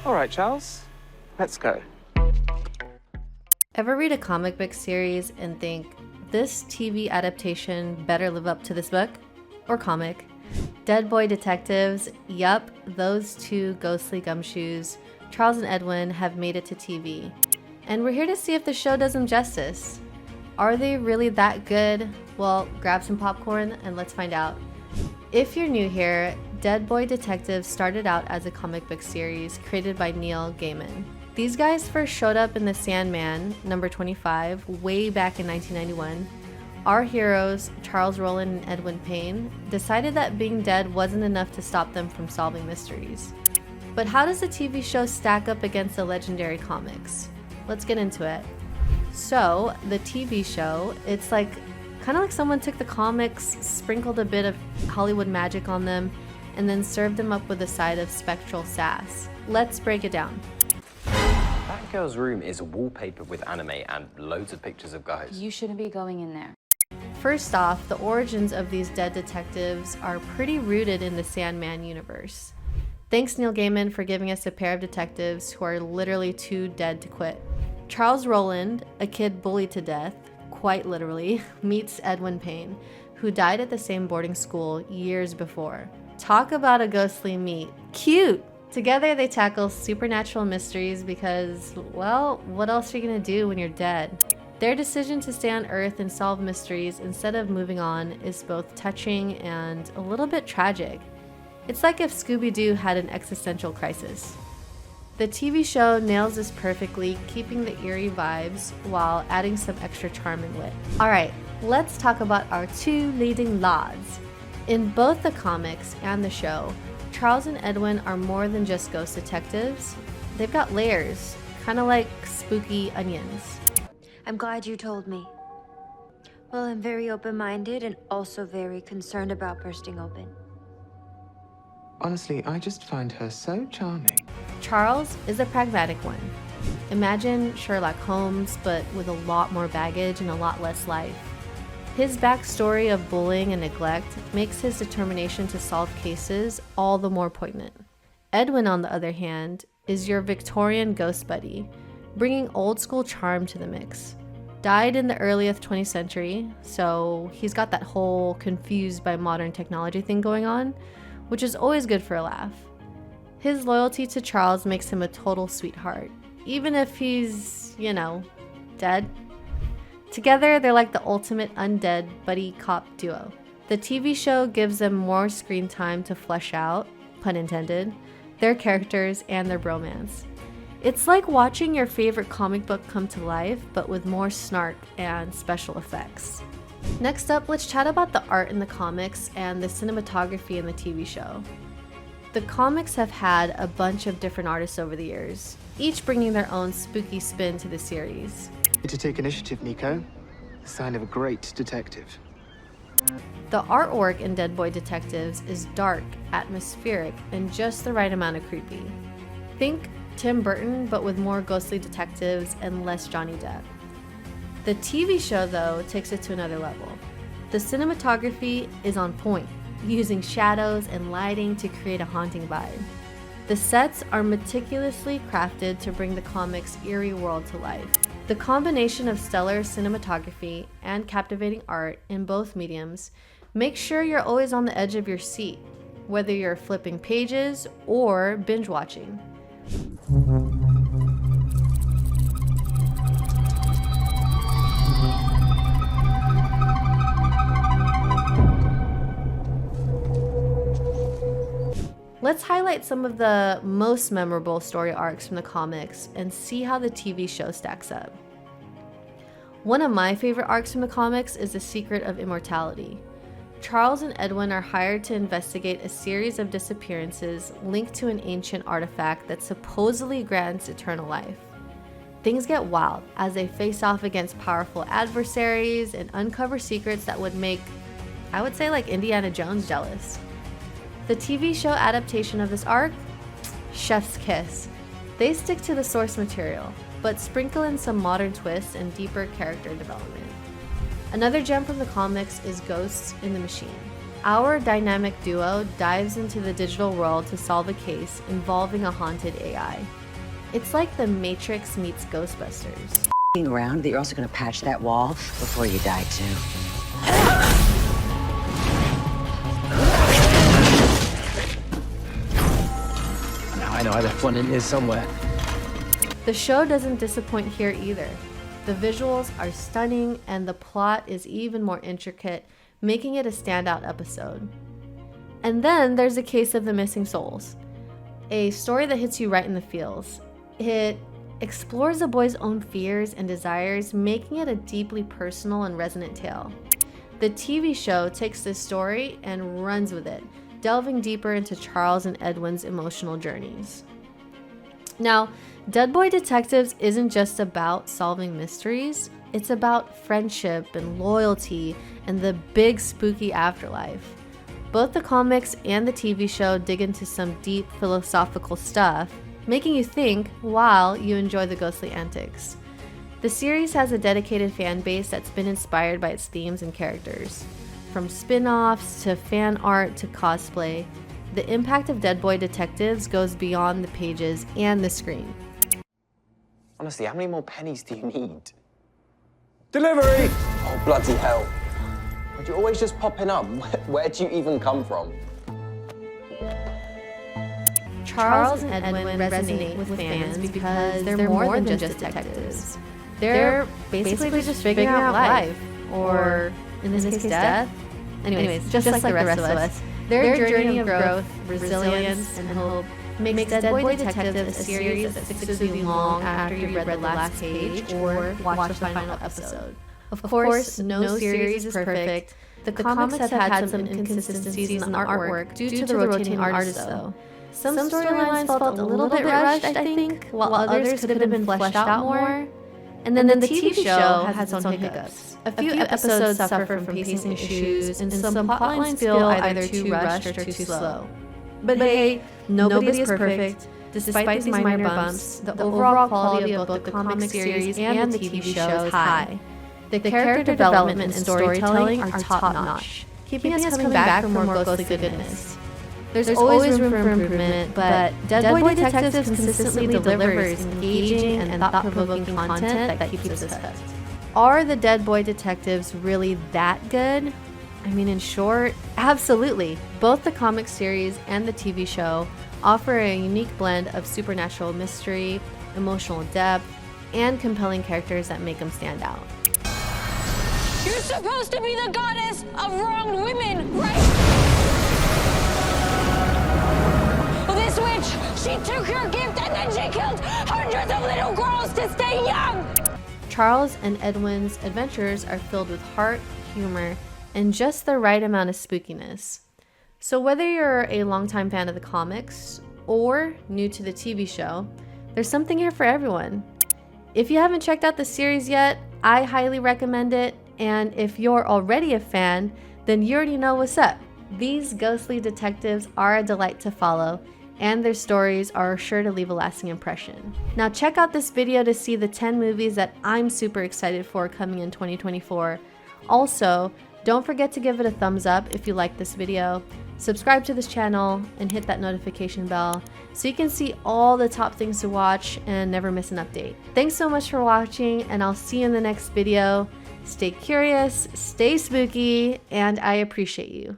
All right, Charles, let's go. Ever read a comic book series and think, this TV adaptation better live up to this book? Or comic? Dead Boy Detectives, yup, those two ghostly gumshoes, Charles and Edwin, have made it to TV. And we're here to see if the show does them justice. Are they really that good? Well, grab some popcorn and let's find out. If you're new here, Dead Boy Detectives started out as a comic book series created by Neil Gaiman. These guys first showed up in The Sandman, number 25, way back in 1991. Our heroes, Charles Rowland and Edwin Payne, decided that being dead wasn't enough to stop them from solving mysteries. But how does the TV show stack up against the legendary comics? Let's get into it. So, the TV show, it's like kind of like someone took the comics, sprinkled a bit of Hollywood magic on them, and then served them up with a side of spectral sass. Let's break it down. That girl's room is wallpapered with anime and loads of pictures of guys. You shouldn't be going in there. First off, the origins of these dead detectives are pretty rooted in the Sandman universe. Thanks Neil Gaiman for giving us a pair of detectives who are literally too dead to quit. Charles Rowland, a kid bullied to death, quite literally, meets Edwin Payne, who died at the same boarding school years before. Talk about a ghostly meet. Cute! Together they tackle supernatural mysteries because, well, what else are you gonna do when you're dead? Their decision to stay on Earth and solve mysteries instead of moving on is both touching and a little bit tragic. It's like if Scooby-Doo had an existential crisis. The TV show nails this perfectly, keeping the eerie vibes while adding some extra charm and wit. Alright, let's talk about our two leading lads. In both the comics and the show, Charles and Edwin are more than just ghost detectives. They've got layers, kind of like spooky onions. I'm glad you told me. Well, I'm very open-minded and also very concerned about bursting open. Honestly, I just find her so charming. Charles is a pragmatic one. Imagine Sherlock Holmes, but with a lot more baggage and a lot less life. His backstory of bullying and neglect makes his determination to solve cases all the more poignant. Edwin, on the other hand, is your Victorian ghost buddy, bringing old school charm to the mix. Died in the earliest 20th century, so he's got that whole confused by modern technology thing going on, which is always good for a laugh. His loyalty to Charles makes him a total sweetheart, even if he's, dead. Together, they're like the ultimate undead buddy cop duo. The TV show gives them more screen time to flesh out, pun intended, their characters and their bromance. It's like watching your favorite comic book come to life, but with more snark and special effects. Next up, let's chat about the art in the comics and the cinematography in the TV show. The comics have had a bunch of different artists over the years, each bringing their own spooky spin to the series. To take initiative, Nico. Sign of a great detective. The artwork in Dead Boy Detectives is dark, atmospheric, and just the right amount of creepy. Think Tim Burton, but with more ghostly detectives and less Johnny Depp. The TV show, though, takes it to another level. The cinematography is on point, using shadows and lighting to create a haunting vibe. The sets are meticulously crafted to bring the comic's eerie world to life. The combination of stellar cinematography and captivating art in both mediums makes sure you're always on the edge of your seat, whether you're flipping pages or binge watching. Let's highlight some of the most memorable story arcs from the comics and see how the TV show stacks up. One of my favorite arcs from the comics is The Secret of Immortality. Charles and Edwin are hired to investigate a series of disappearances linked to an ancient artifact that supposedly grants eternal life. Things get wild as they face off against powerful adversaries and uncover secrets that would make, I would say, like Indiana Jones jealous. The TV show adaptation of this arc? Chef's kiss. They stick to the source material, but sprinkle in some modern twists and deeper character development. Another gem from the comics is Ghosts in the Machine. Our dynamic duo dives into the digital world to solve a case involving a haunted AI. It's like The Matrix meets Ghostbusters. Around that you're also going to patch that wall before you die too. Now I know I left one in here somewhere. The show doesn't disappoint here either. The visuals are stunning and the plot is even more intricate, making it a standout episode. And then there's A Case of the Missing Souls, a story that hits you right in the feels. It explores a boy's own fears and desires, making it a deeply personal and resonant tale. The TV show takes this story and runs with it, delving deeper into Charles and Edwin's emotional journeys. Now, Dead Boy Detectives isn't just about solving mysteries, it's about friendship and loyalty and the big spooky afterlife. Both the comics and the TV show dig into some deep philosophical stuff, making you think while you enjoy the ghostly antics. The series has a dedicated fan base that's been inspired by its themes and characters. From spin-offs to fan art to cosplay, the impact of Dead Boy Detectives goes beyond the pages and the screen. Honestly, how many more pennies do you need? Delivery! Oh, bloody hell. Why do you always just popping up? Where do you even come from? Charles and Edwin resonate with fans because they're more than just detectives. They're basically just figuring out life, or in this case, death. Anyways, just like the rest of us. Their journey of growth, resilience, and hope makes Dead Boy Detectives a series that sticks with you long after you've read the last page or watched the final episode. Of course, no series is perfect. The comics have had some inconsistencies in the artwork due to the rotating artists, though. Some storylines felt a little bit rushed, I think, while others could have been fleshed out more. And then the TV show has its own hiccups. A few episodes suffer from pacing issues, and some plotlines feel either too rushed or too slow. But hey, nobody is perfect. Despite these minor bumps, the overall quality of both the comic series and the TV show is high. The character development and storytelling are top-notch, keeping us coming back for more ghostly goodness. There's always room for improvement, but Dead Boy Detectives consistently delivers engaging and thought-provoking content that keeps us hooked. Are the Dead Boy Detectives really that good? I mean, in short, absolutely. Both the comic series and the TV show offer a unique blend of supernatural mystery, emotional depth, and compelling characters that make them stand out. You're supposed to be the goddess of wronged women, right? This witch, she took your gift and then she killed hundreds of little girls to stay young! Charles and Edwin's adventures are filled with heart, humor, and just the right amount of spookiness. So whether you're a longtime fan of the comics or new to the TV show, there's something here for everyone. If you haven't checked out the series yet, I highly recommend it, and if you're already a fan, then you already know what's up. These ghostly detectives are a delight to follow, and their stories are sure to leave a lasting impression. Now check out this video to see the 10 movies that I'm super excited for coming in 2024. Also, don't forget to give it a thumbs up if you like this video, subscribe to this channel, and hit that notification bell so you can see all the top things to watch and never miss an update. Thanks so much for watching, and I'll see you in the next video. Stay curious, stay spooky, and I appreciate you.